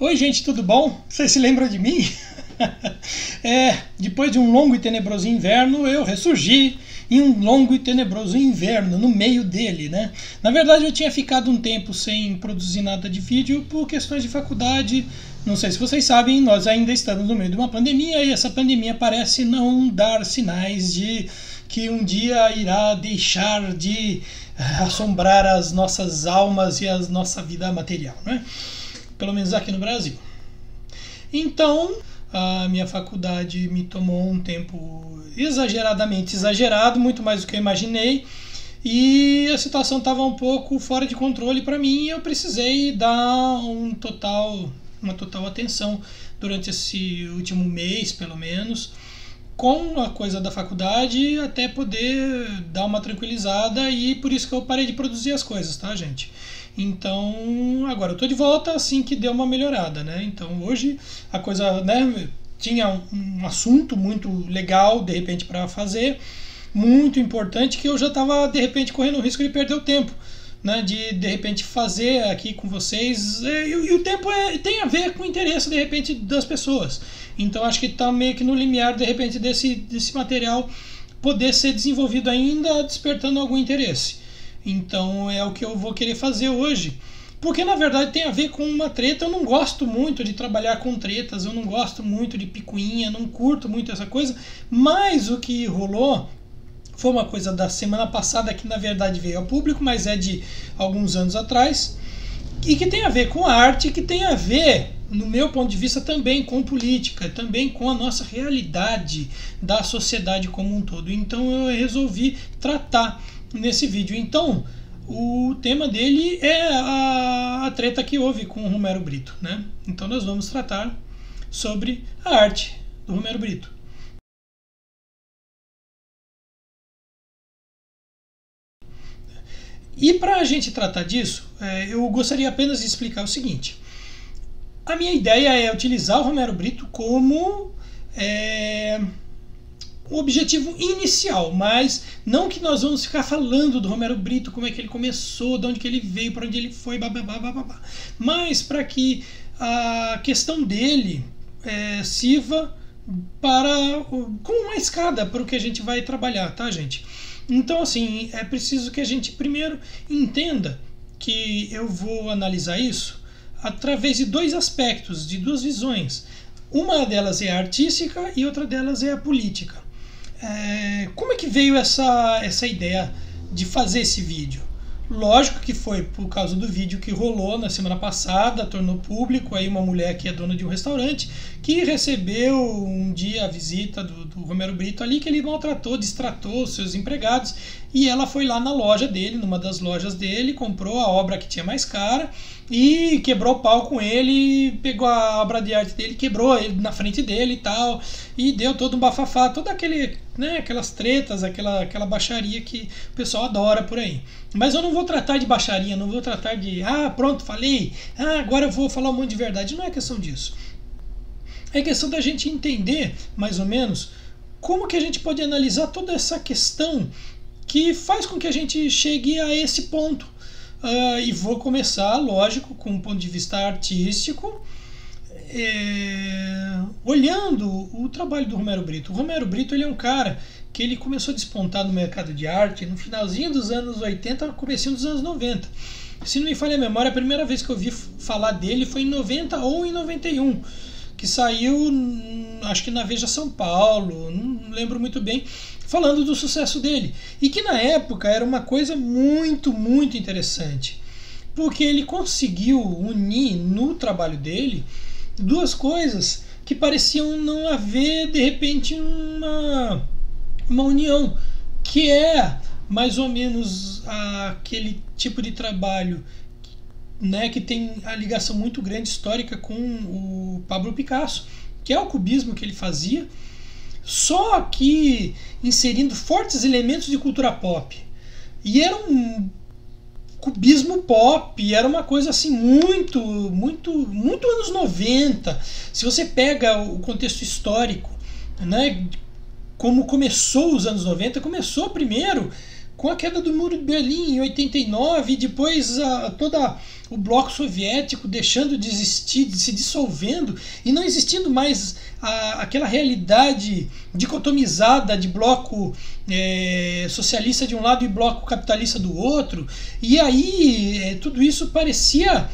Oi gente, tudo bom? Vocês se lembram de mim? Depois de um longo e tenebroso inverno, eu ressurgi em um longo e tenebroso inverno, no meio dele, né? Na verdade eu tinha ficado um tempo sem produzir nada de vídeo por questões de faculdade. Não sei se vocês sabem, nós ainda estamos no meio de uma pandemia e essa pandemia parece não dar sinais de que um dia irá deixar de assombrar as nossas almas e a nossa vida material, né? Pelo menos aqui no Brasil. Então, a minha faculdade me tomou um tempo exageradamente exagerado, muito mais do que eu imaginei, e a situação estava um pouco fora de controle para mim e eu precisei dar uma total atenção durante esse último mês, pelo menos, com a coisa da faculdade, até poder dar uma tranquilizada, e por isso que eu parei de produzir as coisas, tá, gente? Então, agora eu tô de volta assim que deu uma melhorada, né? Então, hoje a coisa, né, tinha um assunto muito legal, de repente, para fazer, muito importante, que eu já estava, de repente, correndo o risco de perder o tempo, né? De repente, fazer aqui com vocês. E o tempo tem a ver com o interesse, de repente, das pessoas. Então, acho que está meio que no limiar, de repente, desse material poder ser desenvolvido ainda, despertando algum interesse. Então é o que eu vou querer fazer hoje, porque na verdade tem a ver com uma treta. Eu não gosto muito de trabalhar com tretas, eu não gosto muito de picuinha, não curto muito essa coisa, mas o que rolou foi uma coisa da semana passada que na verdade veio ao público, mas é de alguns anos atrás, e que tem a ver com arte, que tem a ver, no meu ponto de vista, também com política, também com a nossa realidade da sociedade como um todo. Então eu resolvi tratar nesse vídeo. Então, o tema dele é a treta que houve com o Romero Britto, né? Então nós vamos tratar sobre a arte do Romero Britto. E para a gente tratar disso, eu gostaria apenas de explicar o seguinte. A minha ideia é utilizar o Romero Britto como o objetivo inicial, mas não que nós vamos ficar falando do Romero Britto, como é que ele começou, de onde que ele veio, para onde ele foi, babá, mas para que a questão dele sirva como uma escada para o que a gente vai trabalhar, tá, gente? Então, assim, é preciso que a gente primeiro entenda que eu vou analisar isso através de dois aspectos, de duas visões. Uma delas é a artística e outra delas é a política. Como é que veio essa ideia de fazer esse vídeo? Lógico que foi por causa do vídeo que rolou na semana passada, tornou público aí uma mulher que é dona de um restaurante, que recebeu um dia a visita do Romero Britto ali, que ele maltratou, destratou os seus empregados, e ela foi lá na loja dele, numa das lojas dele, comprou a obra que tinha mais cara e quebrou o pau com ele, pegou a obra de arte dele, quebrou ele na frente dele e tal, e deu todo um bafafá, todo aquele, né, aquelas tretas, aquela baixaria que o pessoal adora por aí. Mas eu não vou tratar de baixaria, não vou tratar de, pronto, falei, agora eu vou falar um monte de verdade. Não é questão disso. É questão da gente entender, mais ou menos, como que a gente pode analisar toda essa questão que faz com que a gente chegue a esse ponto. E vou começar, lógico, com um ponto de vista artístico, olhando o trabalho do Romero Britto. O Romero Britto, ele é um cara que ele começou a despontar no mercado de arte no finalzinho dos anos 80, comecinho dos anos 90. Se não me falha a memória, a primeira vez que eu ouvi falar dele foi em 90 ou em 91, que saiu, acho que na Veja São Paulo, não lembro muito bem, falando do sucesso dele. E que na época era uma coisa muito, muito interessante, porque ele conseguiu unir no trabalho dele duas coisas que pareciam não haver, de repente, uma união, que é mais ou menos aquele tipo de trabalho, né, que tem a ligação muito grande histórica com o Pablo Picasso, que é o cubismo que ele fazia, só que inserindo fortes elementos de cultura pop. E era um cubismo pop, era uma coisa assim muito anos 90. Se você pega o contexto histórico, né, como começou os anos 90, começou primeiro com a queda do Muro de Berlim em 89, e depois todo o bloco soviético deixando de existir, se dissolvendo, e não existindo mais aquela realidade dicotomizada de bloco socialista de um lado e bloco capitalista do outro. E aí tudo isso parecia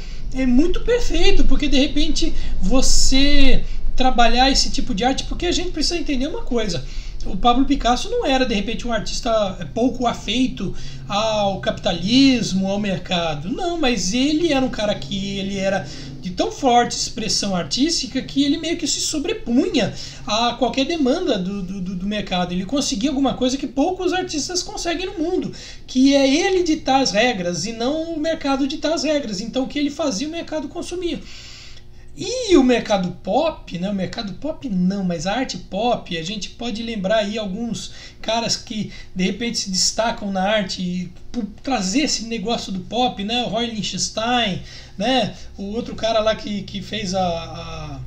muito perfeito, porque de repente você trabalhar esse tipo de arte, porque a gente precisa entender uma coisa: o Pablo Picasso não era de repente um artista pouco afeito ao capitalismo, ao mercado, não, mas ele era um cara que ele era de tão forte expressão artística que ele meio que se sobrepunha a qualquer demanda do mercado. Ele conseguia alguma coisa que poucos artistas conseguem no mundo, que é ele ditar as regras e não o mercado ditar as regras. Então o que ele fazia, o mercado consumia. E o mercado pop, né? O mercado pop não, mas a arte pop, a gente pode lembrar aí alguns caras que de repente se destacam na arte por trazer esse negócio do pop, né? O Roy Lichtenstein, né? O outro cara lá que fez a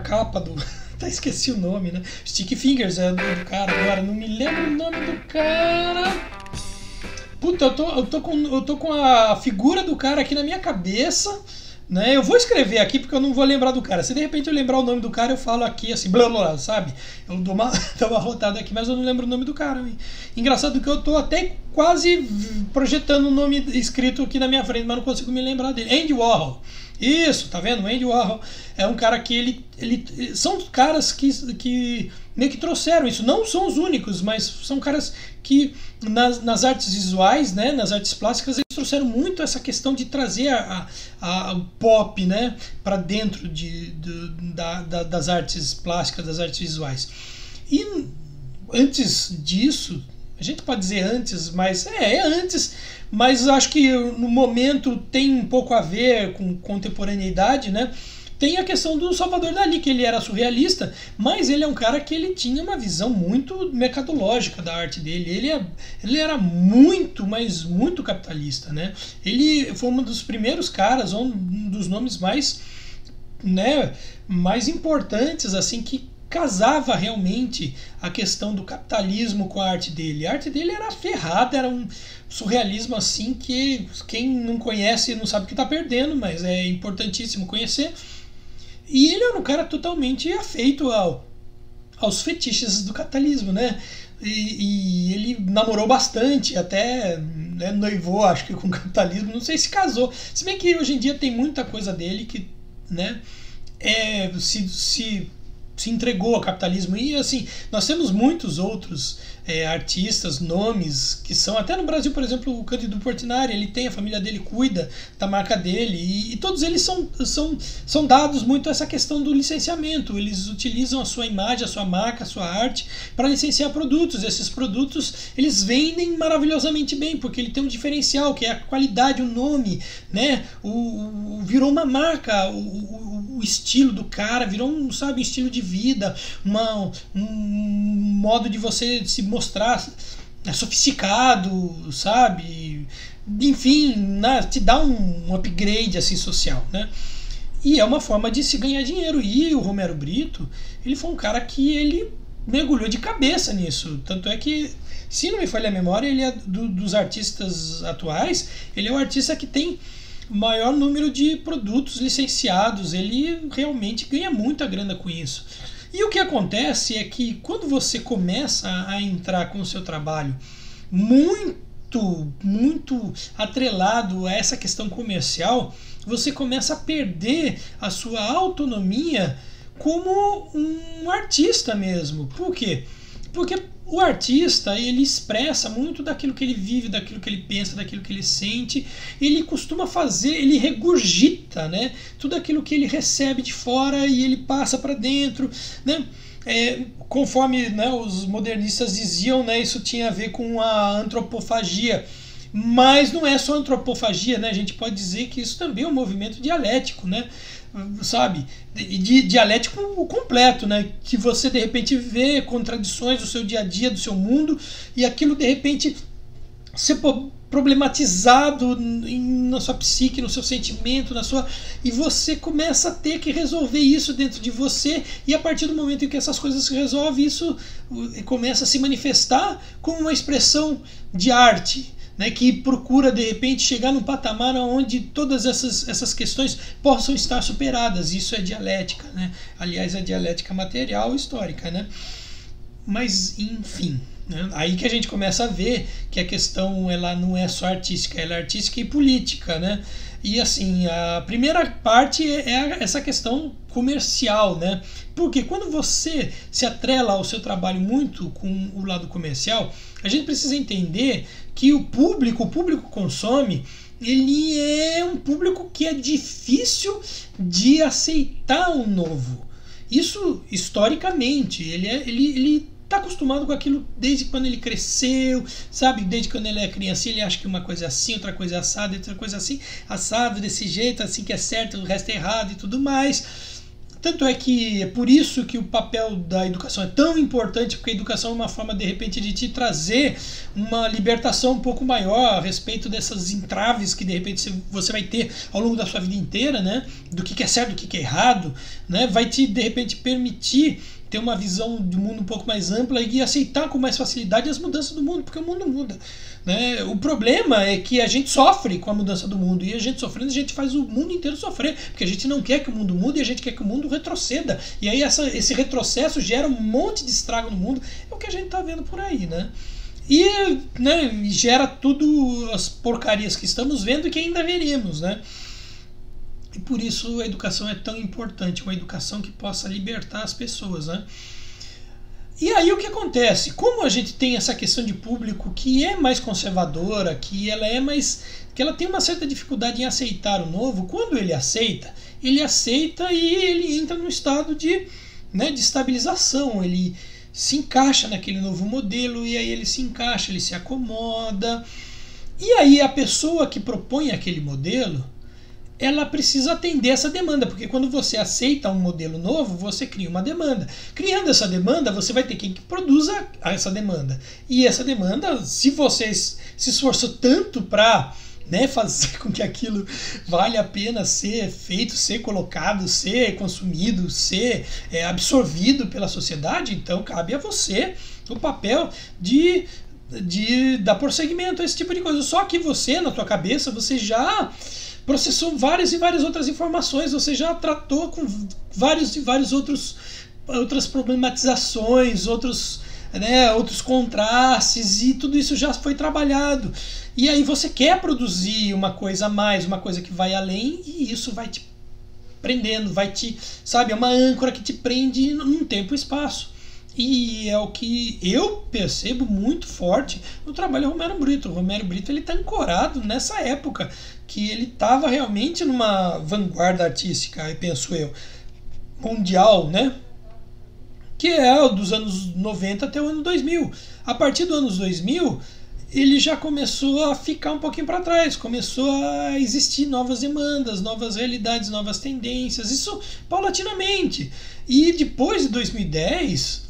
capa do... Até esqueci o nome, né? Sticky Fingers é do cara agora, não me lembro o nome do cara. Puta, eu tô com a figura do cara aqui na minha cabeça, né? Eu vou escrever aqui porque eu não vou lembrar do cara. Se de repente eu lembrar o nome do cara, eu falo aqui assim, blá blá, sabe? Eu dou uma rotada aqui, mas eu não lembro o nome do cara. Engraçado que eu tô até quase projetando o nome escrito aqui na minha frente, mas não consigo me lembrar dele. Andy Warhol. Isso, tá vendo? O Andy Warhol é um cara que ele são caras que meio que trouxeram isso. Não são os únicos, mas são caras que nas artes visuais, né, nas artes plásticas, eles trouxeram muito essa questão de trazer o pop, né, para dentro das artes plásticas, das artes visuais. E antes disso, a gente pode dizer antes, mas antes, mas acho que no momento tem um pouco a ver com contemporaneidade, né? Tem a questão do Salvador Dalí, que ele era surrealista, mas ele é um cara que ele tinha uma visão muito mercadológica da arte dele. Ele era muito, mas muito capitalista, né? Ele foi um dos primeiros caras, um dos nomes mais, né, mais importantes, assim, que casava realmente a questão do capitalismo com a arte dele. A arte dele era ferrada, era um surrealismo assim que quem não conhece não sabe o que está perdendo, mas é importantíssimo conhecer. E ele era um cara totalmente afeito aos fetiches do capitalismo, né? E ele namorou bastante, até, né, noivou, acho que com o capitalismo, não sei se casou. Se bem que hoje em dia tem muita coisa dele que, né, se entregou ao capitalismo. E assim, nós temos muitos outros artistas, nomes, que são, até no Brasil, por exemplo, o Cândido Portinari, ele tem, a família dele cuida da marca dele, e todos eles são dados muito a essa questão do licenciamento. Eles utilizam a sua imagem, a sua marca, a sua arte para licenciar produtos. Esses produtos eles vendem maravilhosamente bem, porque ele tem um diferencial, que é a qualidade, o nome, né? Virou uma marca, o estilo do cara, virou um estilo de vida, um modo de você se mostrar sofisticado, sabe? Enfim, né? Te dá um upgrade assim, social, né? E é uma forma de se ganhar dinheiro. E o Romero Brito, ele foi um cara que ele mergulhou de cabeça nisso. Tanto é que, se não me falha a memória, ele é dos artistas atuais, ele é o artista que tem maior número de produtos licenciados. Ele realmente ganha muita grana com isso. E o que acontece é que quando você começa a entrar com o seu trabalho muito, muito atrelado a essa questão comercial, você começa a perder a sua autonomia como um artista mesmo. Por quê? Porque o artista, ele expressa muito daquilo que ele vive, daquilo que ele pensa, daquilo que ele sente. Ele costuma fazer, ele regurgita, né, tudo aquilo que ele recebe de fora e ele passa para dentro, né? Conforme, né, os modernistas diziam, né, isso tinha a ver com a antropofagia. Mas não é só antropofagia, né? A gente pode dizer que isso também é um movimento dialético, né? Sabe? De dialético completo, né? Que você de repente vê contradições do seu dia a dia, do seu mundo, e aquilo de repente ser problematizado na sua psique, no seu sentimento, e você começa a ter que resolver isso dentro de você, e a partir do momento em que essas coisas se resolvem, isso começa a se manifestar como uma expressão de arte, né, que procura de repente chegar num patamar onde todas essas questões possam estar superadas. Isso é dialética, né? Aliás, é dialética material histórica, né? Mas enfim, né? Aí que a gente começa a ver que a questão ela não é só artística, ela é artística e política, né? E assim, a primeira parte é essa questão comercial, né? Porque quando você se atrela ao seu trabalho muito com o lado comercial, a gente precisa entender que o público consome, ele é um público que é difícil de aceitar o novo. Isso historicamente, ele tá acostumado com aquilo desde quando ele cresceu, sabe? Desde quando ele é criança, ele acha que uma coisa é assim, outra coisa é assada, outra coisa é assim, assado desse jeito, assim que é certo, o resto é errado e tudo mais. Tanto é que é por isso que o papel da educação é tão importante, porque a educação é uma forma, de repente, de te trazer uma libertação um pouco maior a respeito dessas entraves que, de repente, você vai ter ao longo da sua vida inteira, né? Do que é certo, do que é errado, né? Vai te, de repente, permitir ter uma visão do mundo um pouco mais ampla e aceitar com mais facilidade as mudanças do mundo, porque o mundo muda, né? O problema é que a gente sofre com a mudança do mundo, e a gente sofrendo, a gente faz o mundo inteiro sofrer, porque a gente não quer que o mundo mude e a gente quer que o mundo retroceda, e aí esse retrocesso gera um monte de estrago no mundo, é o que a gente está vendo por aí, né? E, né, gera tudo as porcarias que estamos vendo e que ainda veremos, né? E por isso a educação é tão importante, uma educação que possa libertar as pessoas, né? E aí o que acontece? Como a gente tem essa questão de público que é mais conservadora, que ela tem uma certa dificuldade em aceitar o novo, quando ele aceita e ele entra num estado de estabilização, ele se encaixa naquele novo modelo, e aí ele se encaixa, ele se acomoda. E aí a pessoa que propõe aquele modelo, ela precisa atender essa demanda, porque quando você aceita um modelo novo, você cria uma demanda. Criando essa demanda, você vai ter quem que produza essa demanda. E essa demanda, se você se esforçou tanto para fazer com que aquilo vale a pena ser feito, ser colocado, ser consumido, ser absorvido pela sociedade, então cabe a você o papel de dar prosseguimento a esse tipo de coisa. Só que você, na tua cabeça, você já processou várias e várias outras informações, você já tratou com vários outras problematizações, outros contrastes, e tudo isso já foi trabalhado. E aí você quer produzir uma coisa a mais, uma coisa que vai além, e isso vai te prendendo, é uma âncora que te prende num tempo e espaço. E é o que eu percebo muito forte no trabalho do Romero Britto. O Romero Britto está ancorado nessa época, que ele estava realmente numa vanguarda artística, penso eu, mundial, né? Que é dos anos 90 até o ano 2000. A partir dos anos 2000, ele já começou a ficar um pouquinho para trás, começou a existir novas demandas, novas realidades, novas tendências, isso paulatinamente. E depois de 2010...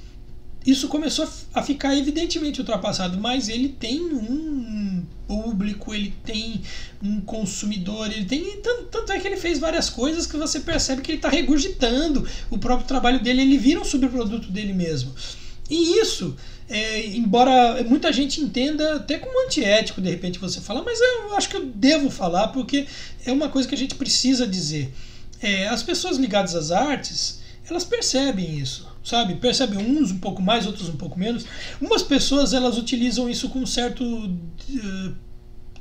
isso começou a ficar evidentemente ultrapassado, mas ele tem um público, ele tem um consumidor, ele tem tanto é que ele fez várias coisas que você percebe que ele está regurgitando o próprio trabalho dele, ele vira um subproduto dele mesmo. E isso, embora muita gente entenda até como antiético, de repente você fala, mas eu acho que eu devo falar, porque é uma coisa que a gente precisa dizer. As pessoas ligadas às artes, elas percebem isso, sabe? Percebem uns um pouco mais, outros um pouco menos. Umas pessoas, elas utilizam isso com um certo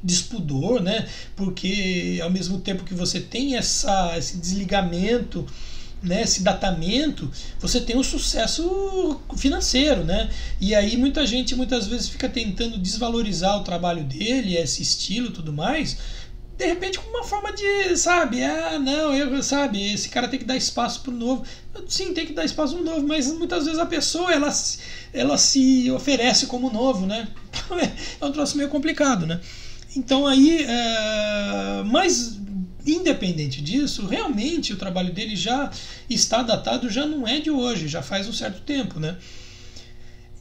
despudor, né? Porque ao mesmo tempo que você tem esse desligamento, né, esse datamento, você tem um sucesso financeiro, né? E aí muita gente muitas vezes fica tentando desvalorizar o trabalho dele, esse estilo e tudo mais, de repente com uma forma de, esse cara tem que dar espaço pro novo. Sim, tem que dar espaço pro novo, mas muitas vezes a pessoa, ela se oferece como novo, né? É um troço meio complicado, né? Então aí, mas independente disso, realmente o trabalho dele já está datado, já não é de hoje, já faz um certo tempo, né?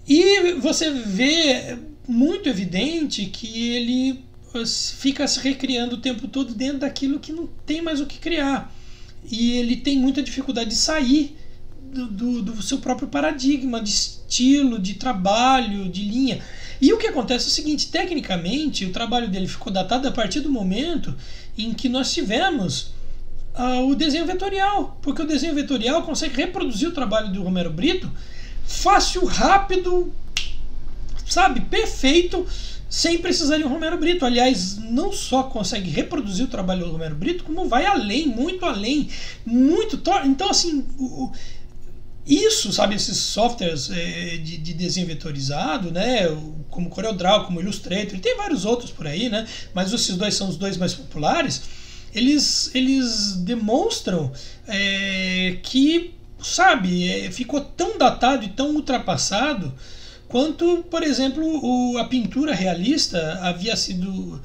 E você vê muito evidente que ele fica se recriando o tempo todo dentro daquilo que não tem mais o que criar. E ele tem muita dificuldade de sair do seu próprio paradigma de estilo, de trabalho, de linha. E o que acontece é o seguinte: tecnicamente o trabalho dele ficou datado a partir do momento em que nós tivemos o desenho vetorial, porque o desenho vetorial consegue reproduzir o trabalho do Romero Britto fácil, rápido, sabe, perfeito, sem precisar de um Romero Britto. Aliás, não só consegue reproduzir o trabalho do Romero Britto, como vai além, muito além, muito. Então, assim, isso, sabe, esses softwares de desenho vetorizado, né, como CorelDRAW, como Illustrator, e tem vários outros por aí, né, mas esses dois são os dois mais populares. Eles demonstram que, sabe, ficou tão datado e tão ultrapassado quanto, por exemplo, a pintura realista havia sido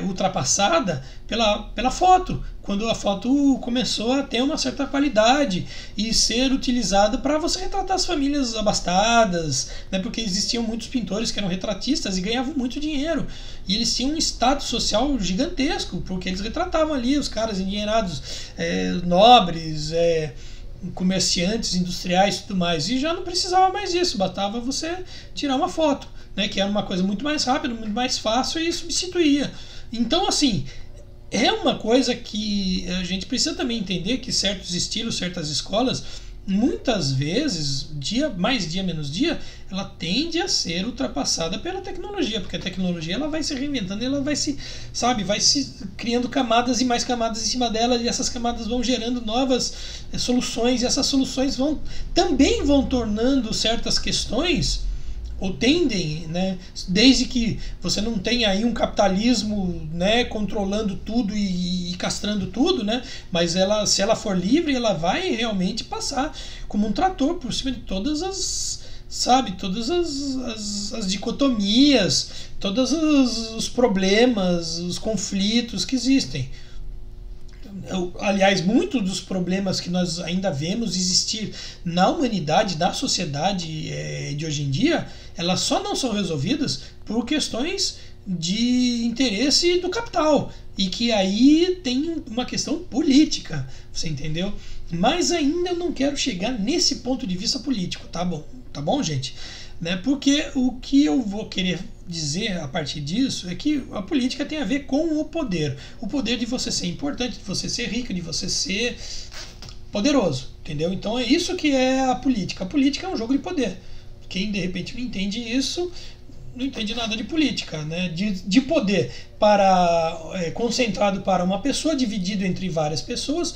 ultrapassada pela foto, quando a foto começou a ter uma certa qualidade e ser utilizada para você retratar as famílias abastadas, né, porque existiam muitos pintores que eram retratistas e ganhavam muito dinheiro, e eles tinham um status social gigantesco, porque eles retratavam ali os caras endinheirados, nobres, comerciantes, industriais e tudo mais, e já não precisava mais disso, bastava você tirar uma foto, né, que era uma coisa muito mais rápida, muito mais fácil, e substituía. Então, assim, é uma coisa que a gente precisa também entender, que certos estilos, certas escolas, muitas vezes, mais dia menos dia, ela tende a ser ultrapassada pela tecnologia, porque a tecnologia ela vai se reinventando, ela vai se criando camadas e mais camadas em cima dela, e essas camadas vão gerando novas soluções, e essas soluções também vão tornando certas questões, ou tendem, né, desde que você não tenha aí um capitalismo, né, controlando tudo e castrando tudo, né, mas se ela for livre, ela vai realmente passar como um trator por cima de todas as dicotomias, todos os problemas, os conflitos que existem. Aliás, muitos dos problemas que nós ainda vemos existir na humanidade, na sociedade de hoje em dia, elas só não são resolvidas por questões de interesse do capital, e que aí tem uma questão política, você entendeu? Mas ainda eu não quero chegar nesse ponto de vista político, tá bom, gente? Né? Porque o que eu vou querer dizer a partir disso é que a política tem a ver com o poder de você ser importante, de você ser rico, de você ser poderoso, entendeu? Então é isso que é a política. A política é um jogo de poder. Quem de repente não entende isso não entende nada de política, né? De poder concentrado para uma pessoa, dividido entre várias pessoas,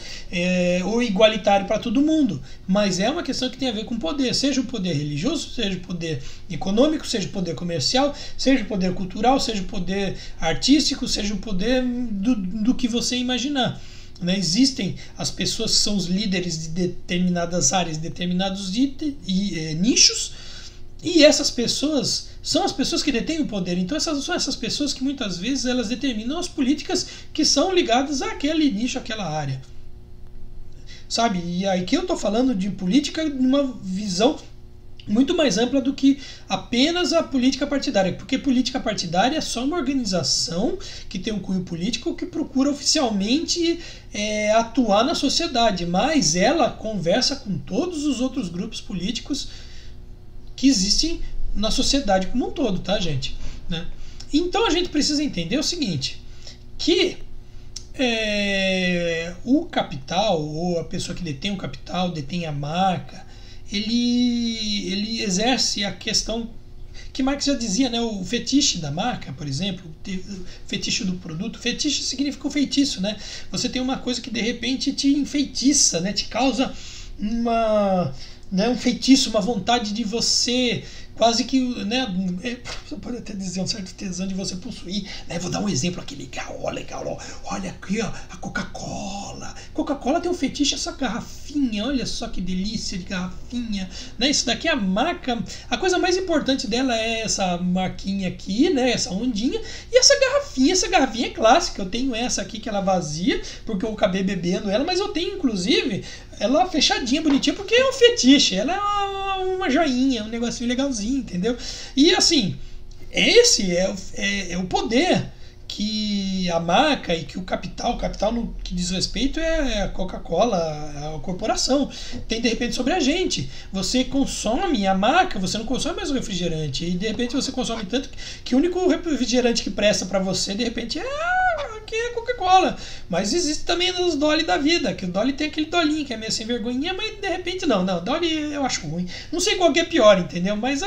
ou igualitário para todo mundo. Mas é uma questão que tem a ver com poder, seja o poder religioso, seja o poder econômico, seja o poder comercial, seja o poder cultural, seja o poder artístico, seja o poder do que você imaginar. Né? Existem as pessoas que são os líderes de determinadas áreas, determinados nichos, e essas pessoas são as pessoas que detêm o poder. Então são essas pessoas que muitas vezes elas determinam as políticas que são ligadas àquele nicho, àquela área. Sabe? E aqui eu estou falando de política numa visão muito mais ampla do que apenas a política partidária, porque política partidária é só uma organização que tem um cunho político que procura oficialmente atuar na sociedade, mas ela conversa com todos os outros grupos políticos que existem na sociedade como um todo, tá, gente? Né? Então a gente precisa entender o seguinte, que o capital, ou a pessoa que detém o capital, detém a marca, ele exerce a questão que Marx já dizia, né, o fetiche da marca, por exemplo, o fetiche do produto. Fetiche significa o feitiço, né? Você tem uma coisa que de repente te enfeitiça, né, te causa um feitiço, uma vontade de você quase que, né, você pode até dizer um certo tesão de você possuir, né? Vou dar um exemplo aqui legal, olha aqui, ó, a Coca-Cola. Coca-Cola tem um fetiche, essa garrafinha, olha só que delícia de garrafinha, né? Isso daqui é a marca, a coisa mais importante dela é essa marquinha aqui, né? Essa ondinha, e essa garrafinha é clássica. Eu tenho essa aqui que ela é vazia, porque eu acabei bebendo ela, mas eu tenho inclusive ela fechadinha, bonitinha, porque é um fetiche, ela é uma joinha, um negocinho legalzinho, entendeu? E assim, Esse é o poder que a marca e que o capital no que diz respeito é a Coca-Cola, a corporação, tem de repente sobre a gente. Você consome a marca, você não consome mais o refrigerante, e de repente você consome tanto que o único refrigerante que presta para você de repente é a Coca-Cola. Mas existe também os Dolly da vida, que o Dolly tem aquele Dolinho que é meio sem vergonhinha, mas de repente não, Dolly eu acho ruim. Não sei qual que é pior, entendeu? Mas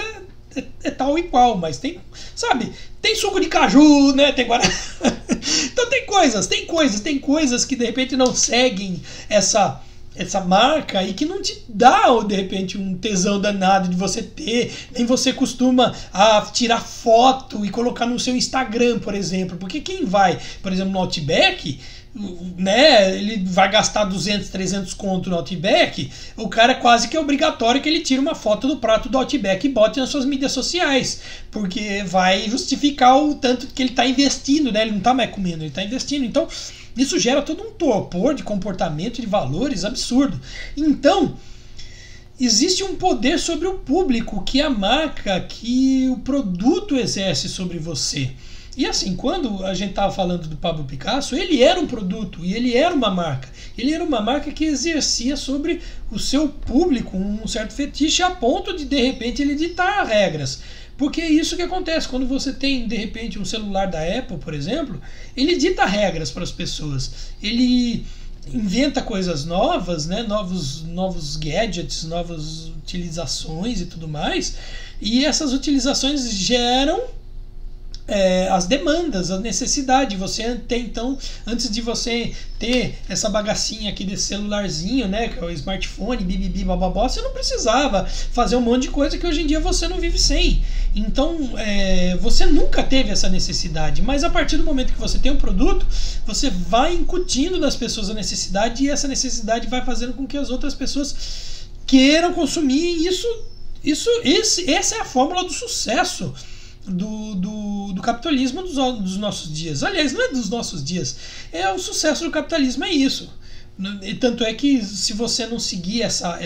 é tal e qual, mas tem, sabe, tem suco de caju, né, tem guaraná. Então tem coisas que de repente não seguem essa marca e que não te dá, de repente, um tesão danado de você ter, nem você costuma tirar foto e colocar no seu Instagram, por exemplo, porque quem vai, por exemplo, no Outback, né, ele vai gastar 200, 300 conto no Outback, o cara quase que é obrigatório que ele tire uma foto do prato do Outback e bote nas suas mídias sociais, porque vai justificar o tanto que ele está investindo, né, ele não está mais comendo, ele está investindo. Então isso gera todo um torpor de comportamento, de valores absurdo. Então existe um poder sobre o público que a marca, que o produto exerce sobre você. E assim, quando a gente estava falando do Pablo Picasso, ele era um produto e ele era uma marca. Ele era uma marca que exercia sobre o seu público um certo fetiche a ponto de repente, ele ditar regras. Porque é isso que acontece quando você tem, de repente, um celular da Apple, por exemplo, ele dita regras para as pessoas. Ele inventa coisas novas, né? novos gadgets, novas utilizações e tudo mais. E essas utilizações geram as demandas, a necessidade. Você tem, então, antes de você ter essa bagacinha aqui desse celularzinho, né, que é o smartphone, bibibi, bababó, você não precisava fazer um monte de coisa que hoje em dia você não vive sem. Então, você nunca teve essa necessidade, mas a partir do momento que você tem um produto, você vai incutindo nas pessoas a necessidade e essa necessidade vai fazendo com que as outras pessoas queiram consumir. Essa é a fórmula do sucesso do capitalismo dos nossos dias. Aliás, não é dos nossos dias, é o sucesso do capitalismo, é isso. E tanto é que se você não seguir essa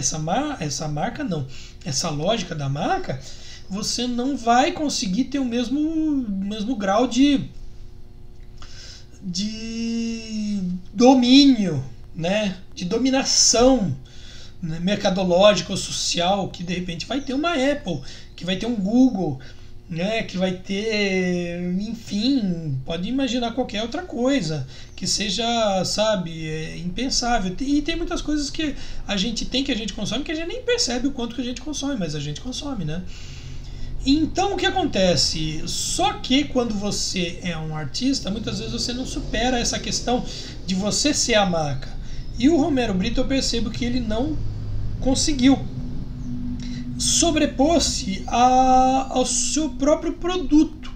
lógica da marca, você não vai conseguir ter o mesmo grau de domínio, né, de dominação, né, mercadológica ou social, que de repente vai ter uma Apple, que vai ter um Google, né, que vai ter, enfim, pode imaginar qualquer outra coisa que seja, sabe, impensável. E tem muitas coisas que a gente consome que a gente nem percebe o quanto que a gente consome, mas a gente consome, né? Então o que acontece? Só que quando você é um artista, muitas vezes você não supera essa questão de você ser a marca. E o Romero Brito, eu percebo que ele não conseguiu sobrepor-se ao seu próprio produto.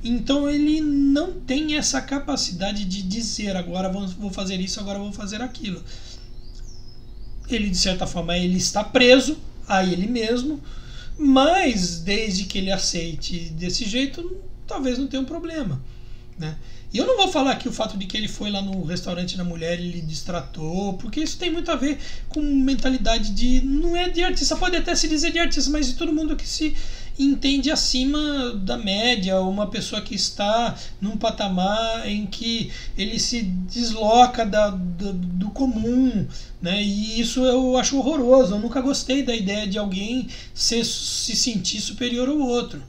Então ele não tem essa capacidade de dizer agora vou fazer isso, agora vou fazer aquilo. Ele, de certa forma, ele está preso a ele mesmo, mas desde que ele aceite desse jeito, talvez não tenha um problema, né? E eu não vou falar que o fato de que ele foi lá no restaurante da mulher e ele destratou, porque isso tem muito a ver com mentalidade não é de artista, pode até se dizer de artista, mas de todo mundo que se entende acima da média, uma pessoa que está num patamar em que ele se desloca do comum, né? E isso eu acho horroroso. Eu nunca gostei da ideia de alguém se sentir superior ao outro,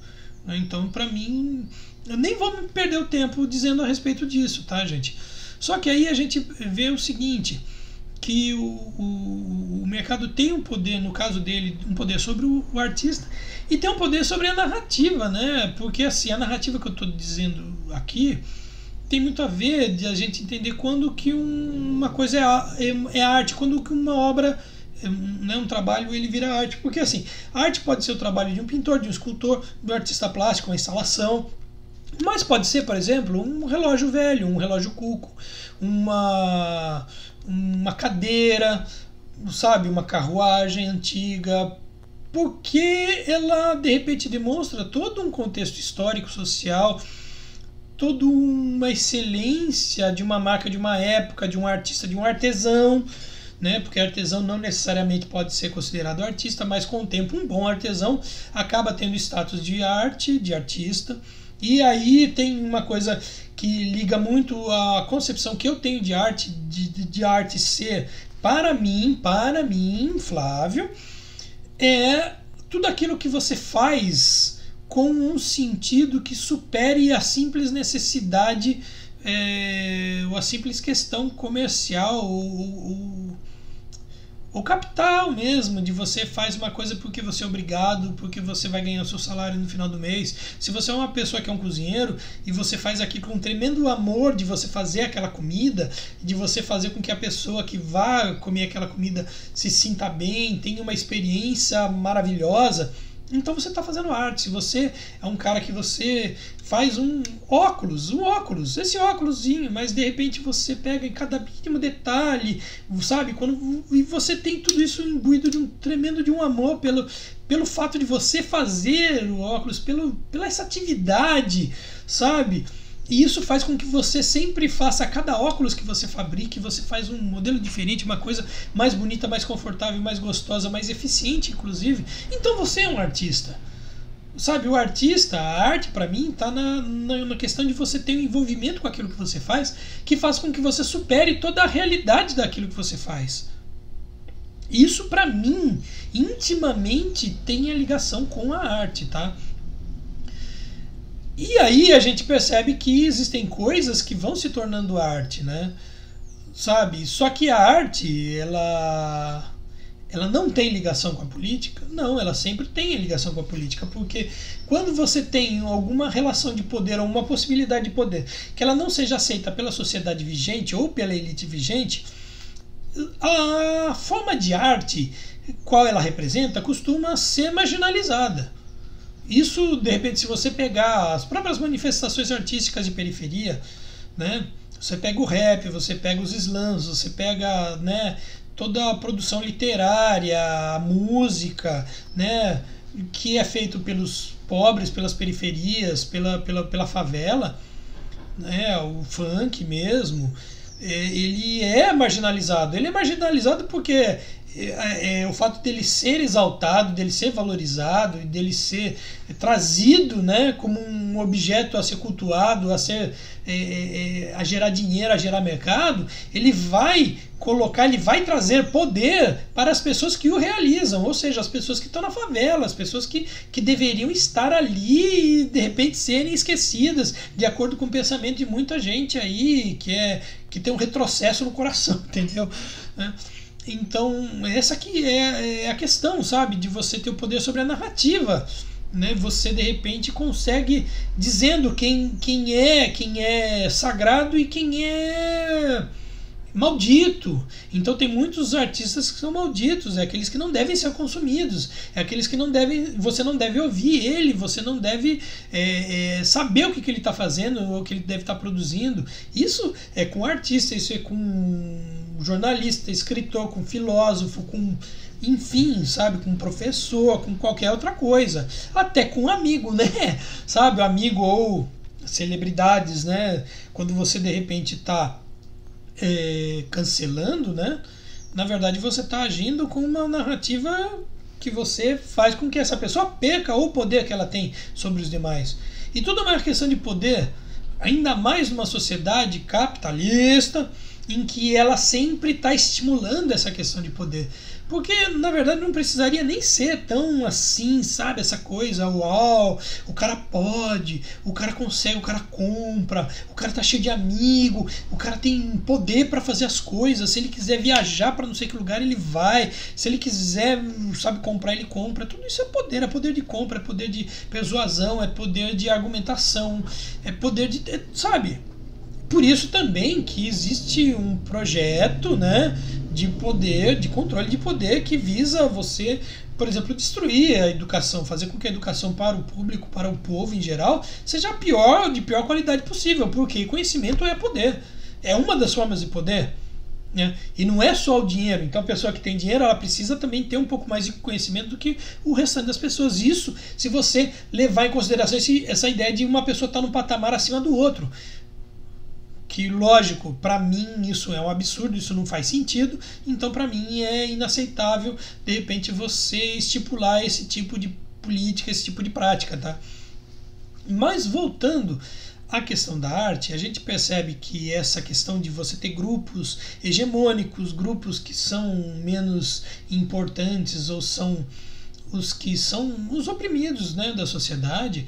né? Então, para mim, eu nem vou perder o tempo dizendo a respeito disso, tá, gente? Só que aí a gente vê o seguinte, que o mercado tem um poder, no caso dele, um poder sobre o artista e tem um poder sobre a narrativa, né? Porque assim, a narrativa que eu estou dizendo aqui tem muito a ver de a gente entender quando que uma coisa é arte, quando que uma obra, né, um trabalho, ele vira arte. Porque assim, a arte pode ser o trabalho de um pintor, de um escultor, do artista plástico, uma instalação, mas pode ser, por exemplo, um relógio velho, um relógio cuco, uma cadeira, sabe, uma carruagem antiga, porque ela de repente demonstra todo um contexto histórico, social, toda uma excelência de uma marca, de uma época, de um artista, de um artesão, né? Porque artesão não necessariamente pode ser considerado artista, mas com o tempo um bom artesão acaba tendo status de arte, de artista. E aí tem uma coisa que liga muito a concepção que eu tenho de arte, de arte ser, para mim, Flávio, é tudo aquilo que você faz com um sentido que supere a simples necessidade, ou a simples questão comercial, ou capital mesmo, de você faz uma coisa porque você é obrigado, porque você vai ganhar o seu salário no final do mês. Se você é uma pessoa que é um cozinheiro e você faz aquilo com um tremendo amor de você fazer aquela comida, de você fazer com que a pessoa que vá comer aquela comida se sinta bem, tenha uma experiência maravilhosa, então você está fazendo arte. Se você é um cara que você faz um óculos, esse óculosinho, mas de repente você pega em cada mínimo detalhe, sabe? E você tem tudo isso imbuído de um tremendo de um amor pelo fato de você fazer o óculos, pela essa atividade, sabe? E isso faz com que você sempre faça, a cada óculos que você fabrique, você faz um modelo diferente, uma coisa mais bonita, mais confortável, mais gostosa, mais eficiente, inclusive. Então você é um artista. Sabe, o artista, a arte para mim está na questão de você ter um envolvimento com aquilo que você faz, que faz com que você supere toda a realidade daquilo que você faz. Isso para mim, intimamente, tem a ligação com a arte, tá? E aí a gente percebe que existem coisas que vão se tornando arte, né? Sabe? Só que a arte, ela não tem ligação com a política? Não, ela sempre tem ligação com a política, porque quando você tem alguma relação de poder ou uma possibilidade de poder que ela não seja aceita pela sociedade vigente ou pela elite vigente, a forma de arte, qual ela representa, costuma ser marginalizada. Isso, de repente, se você pegar as próprias manifestações artísticas de periferia, né? Você pega o rap, você pega os slams, você pega, né, toda a produção literária, a música, né, que é feito pelos pobres, pelas periferias, pela favela, né, o funk mesmo, ele é marginalizado. Ele é marginalizado porque o fato dele ser exaltado, dele ser valorizado, dele ser trazido, né, como um objeto a ser cultuado, a gerar dinheiro, a gerar mercado, ele vai trazer poder para as pessoas que o realizam, ou seja, as pessoas que estão na favela, as pessoas que deveriam estar ali e de repente serem esquecidas, de acordo com o pensamento de muita gente aí que tem um retrocesso no coração, entendeu? Então, essa aqui é a questão, sabe? De você ter o poder sobre a narrativa, né? Você, de repente, consegue dizendo quem é sagrado e quem é maldito. Então tem muitos artistas que são malditos, é aqueles que não devem ser consumidos, é aqueles que você não deve ouvir ele, você não deve saber o que ele está fazendo ou o que ele deve estar produzindo. Isso é com artista, isso é com jornalista, escritor, com filósofo, enfim, sabe, com professor, com qualquer outra coisa, até com amigo, né, sabe, amigo ou celebridades, né, quando você de repente está cancelando, né, na verdade você está agindo com uma narrativa que você faz com que essa pessoa perca o poder que ela tem sobre os demais. E tudo é uma questão de poder, ainda mais numa sociedade capitalista, em que ela sempre está estimulando essa questão de poder. Porque, na verdade, não precisaria nem ser tão assim, sabe? Essa coisa, uau, o cara pode, o cara consegue, o cara compra, o cara tá cheio de amigo, o cara tem poder para fazer as coisas. Se ele quiser viajar para não sei que lugar, ele vai. Se ele quiser, sabe, comprar, ele compra. Tudo isso é poder de compra, é poder de persuasão, é poder de argumentação, é poder de, sabe? Por isso também que existe um projeto, né, de poder, de controle de poder, que visa você, por exemplo, destruir a educação, fazer com que a educação para o público, para o povo em geral, seja de pior qualidade possível, porque conhecimento é poder, é uma das formas de poder, né? E não é só o dinheiro. Então a pessoa que tem dinheiro, ela precisa também ter um pouco mais de conhecimento do que o restante das pessoas. Isso se você levar em consideração essa ideia de uma pessoa estar num patamar acima do outro. que, lógico, para mim isso é um absurdo, isso não faz sentido, então para mim é inaceitável, de repente, você estipular esse tipo de política, esse tipo de prática, tá? Mas voltando à questão da arte, a gente percebe que essa questão de você ter grupos hegemônicos, grupos que são menos importantes ou são os que são os oprimidos, né, da sociedade,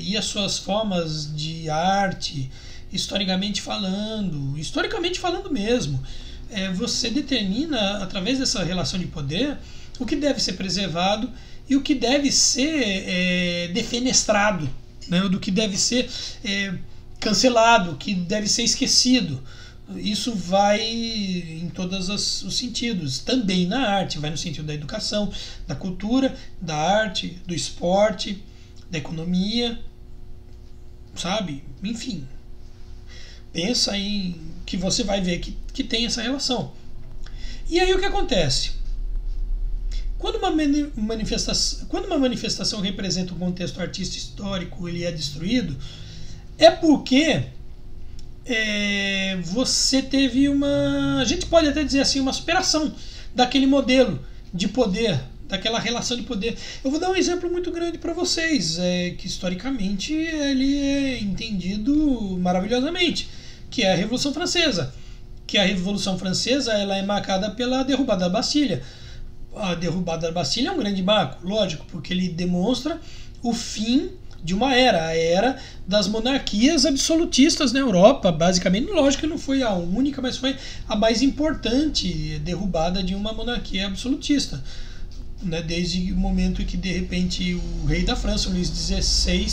e as suas formas de arte, historicamente falando mesmo, você determina, através dessa relação de poder, o que deve ser preservado e o que deve ser defenestrado, né, do que deve ser cancelado, o que deve ser esquecido. Isso vai em todos os sentidos, também na arte, vai no sentido da educação, da cultura, da arte, do esporte, da economia, sabe? Enfim, pensa em que você vai ver que tem essa relação. E aí o que acontece? Quando uma manifestação representa um contexto artístico histórico, ele é destruído, é porque você teve a gente pode até dizer assim, uma superação daquele modelo de poder, daquela relação de poder. Eu vou dar um exemplo muito grande para vocês, que historicamente ele é entendido maravilhosamente, que é a Revolução Francesa. Que a Revolução Francesa ela é marcada pela derrubada da Bastilha. A derrubada da Bastilha é um grande marco, lógico, porque ele demonstra o fim de uma era, a era das monarquias absolutistas na Europa, basicamente. Lógico que não foi a única, mas foi a mais importante derrubada de uma monarquia absolutista, né? Desde o momento em que, de repente, o rei da França, Luís XVI,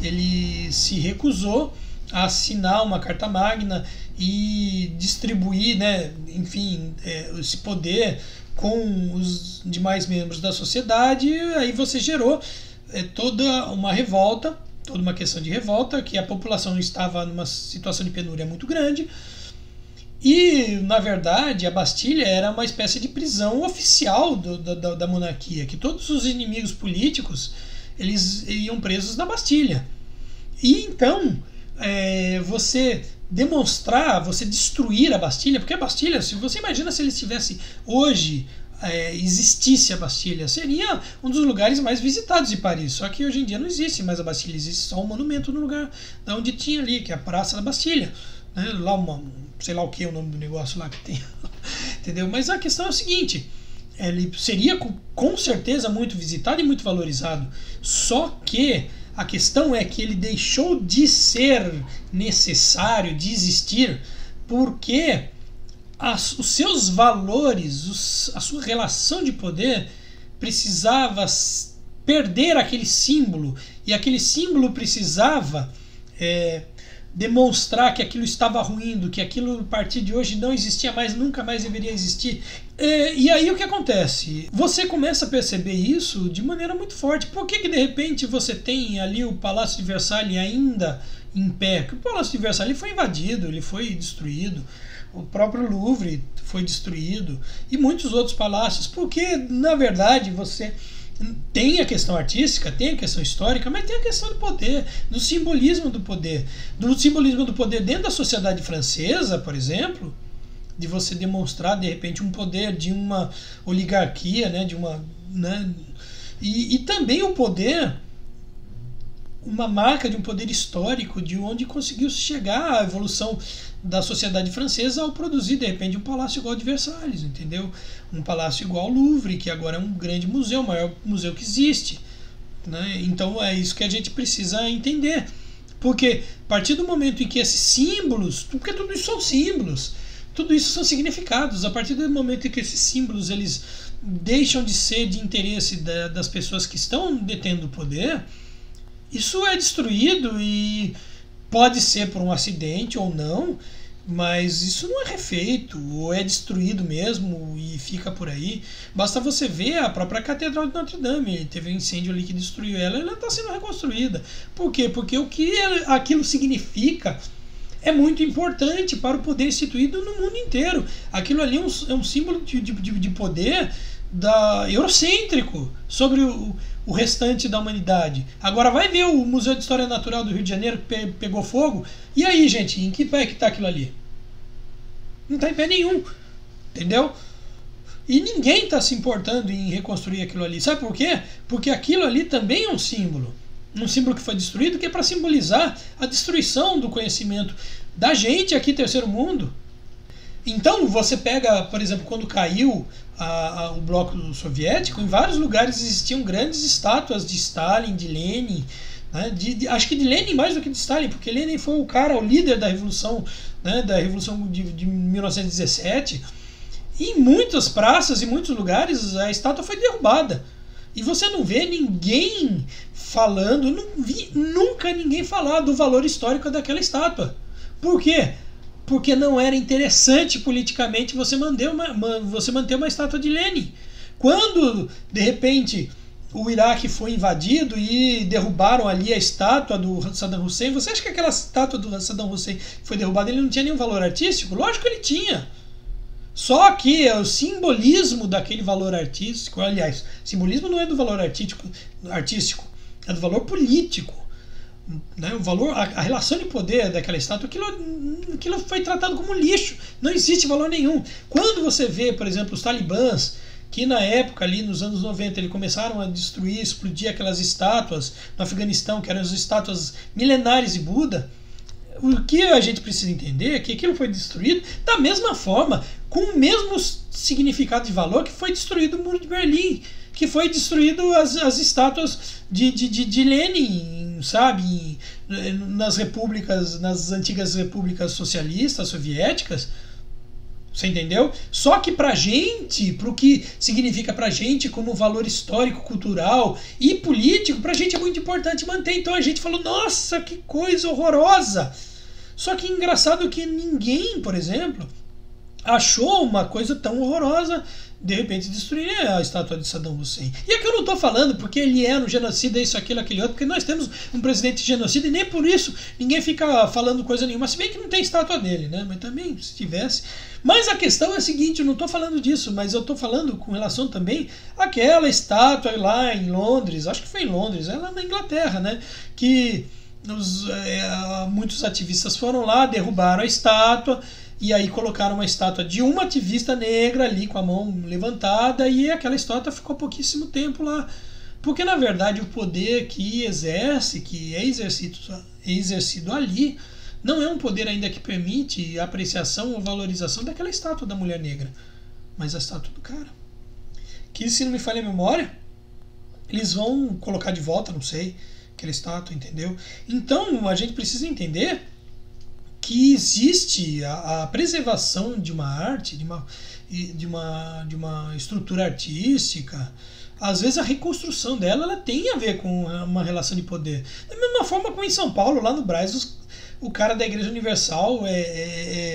ele se recusou a assinar uma carta magna e distribuir, né, enfim, esse poder com os demais membros da sociedade. Aí você gerou toda uma revolta, toda uma questão de revolta, que a população estava numa situação de penúria muito grande, e na verdade a Bastilha era uma espécie de prisão oficial da monarquia, que todos os inimigos políticos eles iam presos na Bastilha. E então você demonstrar, você destruir a Bastilha, porque a Bastilha, se você imagina se ele estivesse hoje, existisse a Bastilha, seria um dos lugares mais visitados de Paris. Só que hoje em dia não existe mais a Bastilha, existe só um monumento no lugar da onde tinha ali, que é a Praça da Bastilha, né? Lá sei lá o que é o nome do negócio lá que tem. Entendeu? Mas a questão é o seguinte, ele seria com certeza muito visitado e muito valorizado, só que a questão é que ele deixou de ser necessário, de existir, porque os seus valores, a sua relação de poder precisava perder aquele símbolo, e aquele símbolo precisava demonstrar que aquilo estava ruindo, que aquilo a partir de hoje não existia mais, nunca mais deveria existir. E aí o que acontece? Você começa a perceber isso de maneira muito forte. Por que de repente você tem ali o Palácio de Versalhes ainda em pé? Porque o Palácio de Versalhes foi invadido, ele foi destruído. O próprio Louvre foi destruído e muitos outros palácios, porque na verdade você tem a questão artística, tem a questão histórica, mas tem a questão do poder, do simbolismo do poder dentro da sociedade francesa, por exemplo, de você demonstrar de repente um poder de uma oligarquia, né, e também o poder, uma marca de um poder histórico, de onde conseguiu chegar a evolução da sociedade francesa ao produzir de repente um palácio igual ao de Versalhes, entendeu? Um palácio igual ao Louvre, que agora é um grande museu, o maior museu que existe, né? Então é isso que a gente precisa entender, porque a partir do momento em que esses símbolos, porque tudo isso são símbolos, tudo isso são significados, a partir do momento em que esses símbolos eles deixam de ser de interesse das pessoas que estão detendo o poder, isso é destruído, e pode ser por um acidente ou não, mas isso não é refeito, ou é destruído mesmo e fica por aí. Basta você ver a própria Catedral de Notre Dame, teve um incêndio ali que destruiu ela está sendo reconstruída. Por quê? Porque o que aquilo significa é muito importante para o poder instituído no mundo inteiro. Aquilo ali é um símbolo de poder eurocêntrico sobre o restante da humanidade. Agora vai ver o Museu de História Natural do Rio de Janeiro que pegou fogo. E aí, gente, em que pé que está aquilo ali? Não está em pé nenhum. Entendeu? E ninguém está se importando em reconstruir aquilo ali. Sabe por quê? Porque aquilo ali também é um símbolo. Um símbolo que foi destruído, que é para simbolizar a destruição do conhecimento da gente aqui, terceiro mundo. Então, você pega, por exemplo, quando caiu o bloco soviético, em vários lugares existiam grandes estátuas de Stalin, de Lenin, né? Acho que de Lenin mais do que de Stalin, porque Lenin foi o líder da Revolução, né? Da Revolução de 1917. E em muitas praças, em muitos lugares, a estátua foi derrubada. E você não vê ninguém falando, não vi nunca ninguém falar do valor histórico daquela estátua. Por quê? Porque não era interessante politicamente você manter uma estátua de Lenin. Quando, de repente, o Iraque foi invadido e derrubaram ali a estátua do Saddam Hussein, você acha que aquela estátua do Saddam Hussein foi derrubada, ele não tinha nenhum valor artístico? Lógico que ele tinha. Só que o simbolismo daquele valor artístico, aliás, simbolismo não é do valor artístico, é do valor político. Né? O valor, a relação de poder daquela estátua, aquilo foi tratado como lixo, não existe valor nenhum. Quando você vê, por exemplo, os talibãs, que na época, ali nos anos 90, eles começaram a destruir, explodir aquelas estátuas no Afeganistão, que eram as estátuas milenares de Buda, o que a gente precisa entender é que aquilo foi destruído da mesma forma, com o mesmo significado de valor que foi destruído o Muro de Berlim, que foi destruído as estátuas de Lenin, sabe, nas repúblicas, nas antigas repúblicas socialistas, soviéticas. Você entendeu? Só que pra gente, pro que significa pra gente como valor histórico, cultural e político, pra gente é muito importante manter. Então a gente falou, nossa, que coisa horrorosa. Só que engraçado que ninguém, por exemplo, achou uma coisa tão horrorosa de repente destruir a estátua de Saddam Hussein. E aqui eu não estou falando porque ele é um genocida, isso, aquilo, aquele outro, porque nós temos um presidente genocida e nem por isso ninguém fica falando coisa nenhuma, se bem que não tem estátua dele, né? Mas também, se tivesse. Mas a questão é a seguinte, eu não estou falando disso, mas eu estou falando com relação também àquela estátua lá em Londres, acho que foi em Londres, ela na Inglaterra, né? Que muitos ativistas foram lá, derrubaram a estátua, e aí colocaram uma estátua de uma ativista negra ali com a mão levantada, e aquela estátua ficou pouquíssimo tempo lá. Porque na verdade o poder que é exercido ali, não é um poder ainda que permite a apreciação ou valorização daquela estátua da mulher negra, mas a estátua do cara. Que, se não me falha a memória, eles vão colocar de volta, não sei, aquela estátua, entendeu? Então a gente precisa entender que existe a preservação de uma arte, de uma estrutura artística. Às vezes a reconstrução dela ela tem a ver com uma relação de poder. Da mesma forma como em São Paulo, lá no Brás, o cara da Igreja Universal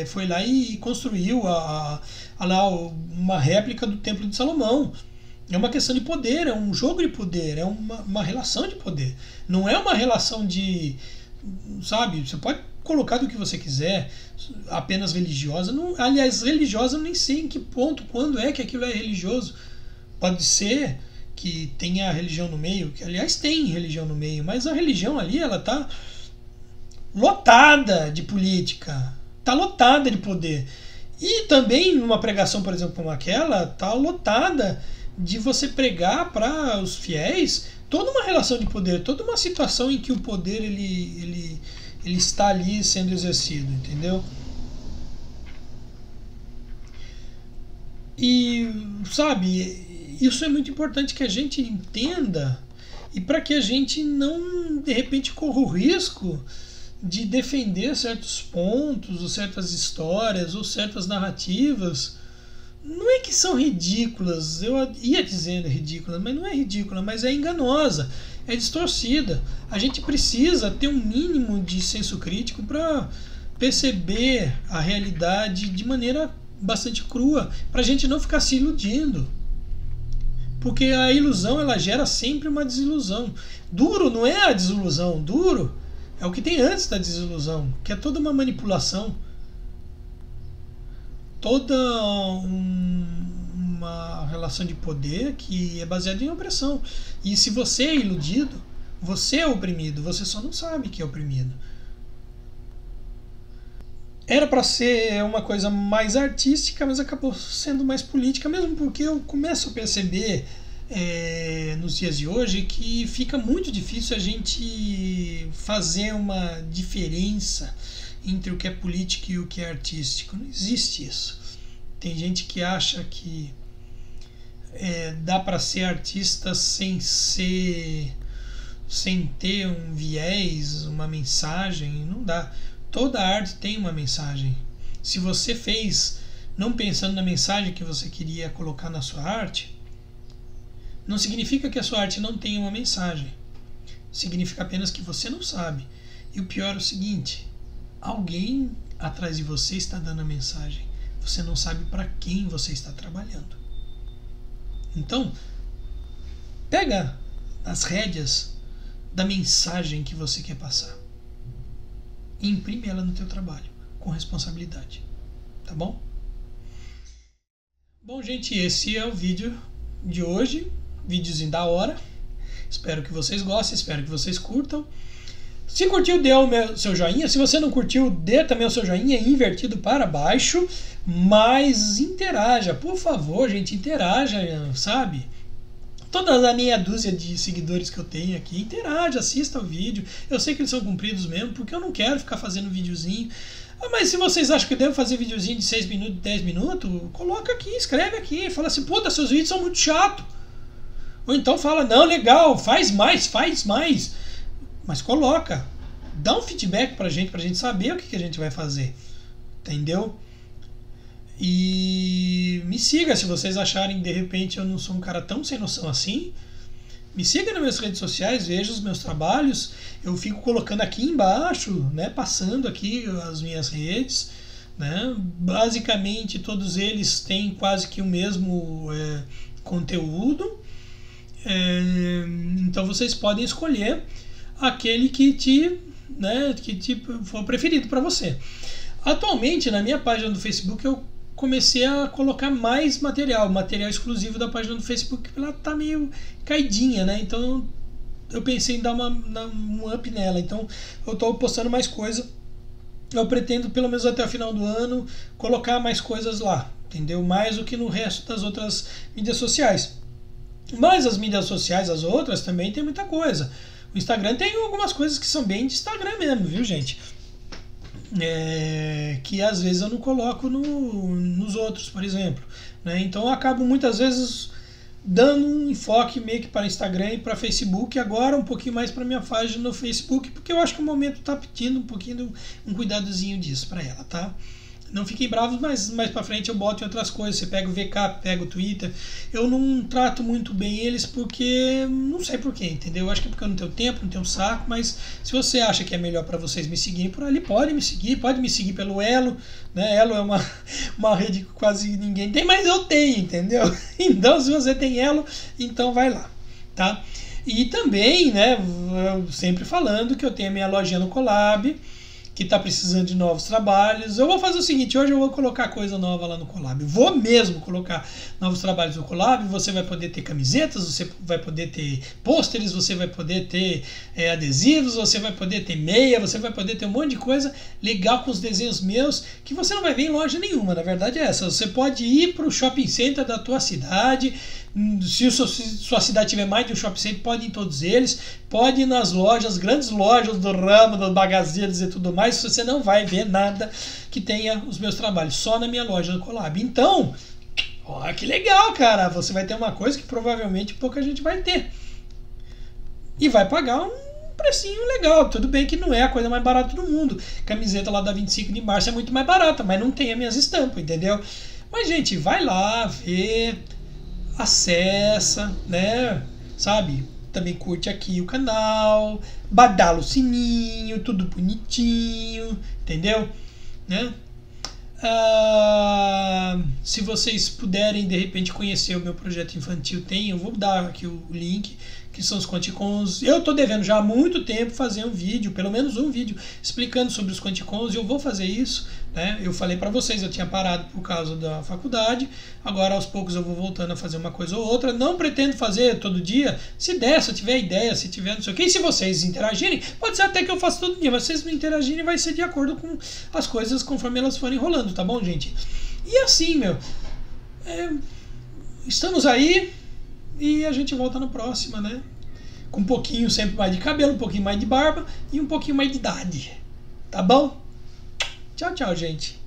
foi lá e construiu uma réplica do Templo de Salomão. É uma questão de poder, é um jogo de poder, é uma relação de poder. Não é uma relação de... Sabe, você pode colocar do que você quiser, apenas religiosa. Não, aliás, religiosa eu nem sei em que ponto, quando é que aquilo é religioso. Pode ser que tenha a religião no meio, que aliás tem religião no meio, mas a religião ali, ela tá lotada de política, tá lotada de poder. E também numa pregação, por exemplo, como aquela, tá lotada de você pregar para os fiéis toda uma relação de poder, toda uma situação em que o poder ele está ali sendo exercido, entendeu? E, sabe, isso é muito importante que a gente entenda, e para que a gente não, de repente, corra o risco de defender certos pontos, ou certas histórias, ou certas narrativas. Não é que são ridículas, eu ia dizendo ridícula, mas não é ridícula, mas é enganosa, é distorcida. A gente precisa ter um mínimo de senso crítico para perceber a realidade de maneira bastante crua, para a gente não ficar se iludindo. Porque a ilusão ela gera sempre uma desilusão. Duro não é a desilusão, duro é o que tem antes da desilusão, que é toda uma manipulação, toda uma relação de poder que é baseada em opressão. E se você é iludido, você é oprimido, você só não sabe que é oprimido. Era para ser uma coisa mais artística, mas acabou sendo mais política, mesmo porque eu começo a perceber nos dias de hoje que fica muito difícil a gente fazer uma diferença entre o que é político e o que é artístico. Não existe isso. Tem gente que acha que dá para ser artista sem ter um viés, uma mensagem. Não dá. Toda arte tem uma mensagem. Se você fez não pensando na mensagem que você queria colocar na sua arte, não significa que a sua arte não tenha uma mensagem. Significa apenas que você não sabe. E o pior é o seguinte: alguém atrás de você está dando a mensagem. Você não sabe para quem você está trabalhando. Então, pega as rédeas da mensagem que você quer passar e imprime ela no teu trabalho, com responsabilidade. Tá bom? Bom, gente, esse é o vídeo de hoje. Videozinho da hora. Espero que vocês gostem, espero que vocês curtam. Se curtiu, dê o seu joinha. Se você não curtiu, dê também o seu joinha invertido para baixo. Mas interaja, por favor, gente, interaja, sabe? Toda a meia dúzia de seguidores que eu tenho aqui, interaja, assista o vídeo. Eu sei que eles são compridos mesmo, porque eu não quero ficar fazendo videozinho. Mas se vocês acham que eu devo fazer videozinho de 6 minutos, 10 minutos, coloca aqui, escreve aqui. Fala assim, puta, seus vídeos são muito chatos. Ou então fala, não, legal, faz mais. Mas coloca, dá um feedback pra gente saber o que a gente vai fazer. Entendeu? E me siga se vocês acharem de repente eu não sou um cara tão sem noção assim. Me siga nas minhas redes sociais, veja os meus trabalhos. Eu fico colocando aqui embaixo, né, passando aqui as minhas redes, né? Basicamente todos eles têm quase que o mesmo conteúdo. Então vocês podem escolher aquele que for preferido para você. Atualmente na minha página do Facebook eu comecei a colocar mais material exclusivo da página do Facebook, porque ela tá meio caidinha, né? Então eu pensei em dar um up nela. Então eu tô postando mais coisa. Eu pretendo, pelo menos até o final do ano, colocar mais coisas lá, entendeu? Mais do que no resto das outras mídias sociais. Mas as mídias sociais, as outras, também tem muita coisa. O Instagram tem algumas coisas que são bem de Instagram mesmo, viu, gente? Que às vezes eu não coloco nos outros, por exemplo, né? Então eu acabo muitas vezes dando um enfoque meio que para Instagram e para Facebook, agora um pouquinho mais para minha página no Facebook, porque eu acho que o momento está pedindo um pouquinho um cuidadozinho disso para ela, tá? Não fiquem bravos, mas mais pra frente eu boto em outras coisas. Você pega o VK, pega o Twitter. Eu não trato muito bem eles porque não sei porquê, entendeu? Eu acho que é porque eu não tenho tempo, não tenho saco, mas se você acha que é melhor para vocês me seguirem por ali, pode me seguir pelo Elo, né? Elo é uma rede que quase ninguém tem, mas eu tenho, entendeu? Então se você tem Elo, então vai lá, tá? E também, né, eu sempre falando que eu tenho a minha lojinha no Collab, que está precisando de novos trabalhos. Eu vou fazer o seguinte, hoje eu vou colocar coisa nova lá no Collab. Vou mesmo colocar novos trabalhos no Collab. Você vai poder ter camisetas, você vai poder ter pôsteres, você vai poder ter adesivos, você vai poder ter meia, você vai poder ter um monte de coisa legal com os desenhos meus que você não vai ver em loja nenhuma. Na verdade é essa. Você pode ir para o shopping center da tua cidade. Se sua cidade tiver mais de um shopping center, pode ir em todos eles, pode ir nas lojas, grandes lojas do ramo, dos bagazinhos e tudo mais. Você não vai ver nada que tenha os meus trabalhos, só na minha loja do Collab. Então, ó, que legal, cara, você vai ter uma coisa que provavelmente pouca gente vai ter e vai pagar um precinho legal. Tudo bem que não é a coisa mais barata do mundo, camiseta lá da 25 de março é muito mais barata, mas não tem as minhas estampas, entendeu? Mas gente, vai lá, vê, acessa, né, sabe? Também curte aqui o canal, badala o sininho, tudo bonitinho, entendeu? Né? Se vocês puderem de repente conhecer o meu projeto infantil, eu vou dar aqui o link, que são os Quanticons. Eu estou devendo já há muito tempo fazer um vídeo, pelo menos um vídeo, explicando sobre os Quanticons, e eu vou fazer isso, né? Eu falei para vocês, eu tinha parado por causa da faculdade, agora aos poucos eu vou voltando a fazer uma coisa ou outra. Não pretendo fazer todo dia, se der, se eu tiver ideia, se tiver não sei o que, e se vocês interagirem, pode ser até que eu faça todo dia, mas se vocês não interagirem vai ser de acordo com as coisas conforme elas forem rolando, tá bom, gente? E assim, meu, estamos aí. E a gente volta na próxima, né? Com um pouquinho sempre mais de cabelo, um pouquinho mais de barba e um pouquinho mais de idade. Tá bom? Tchau, tchau, gente.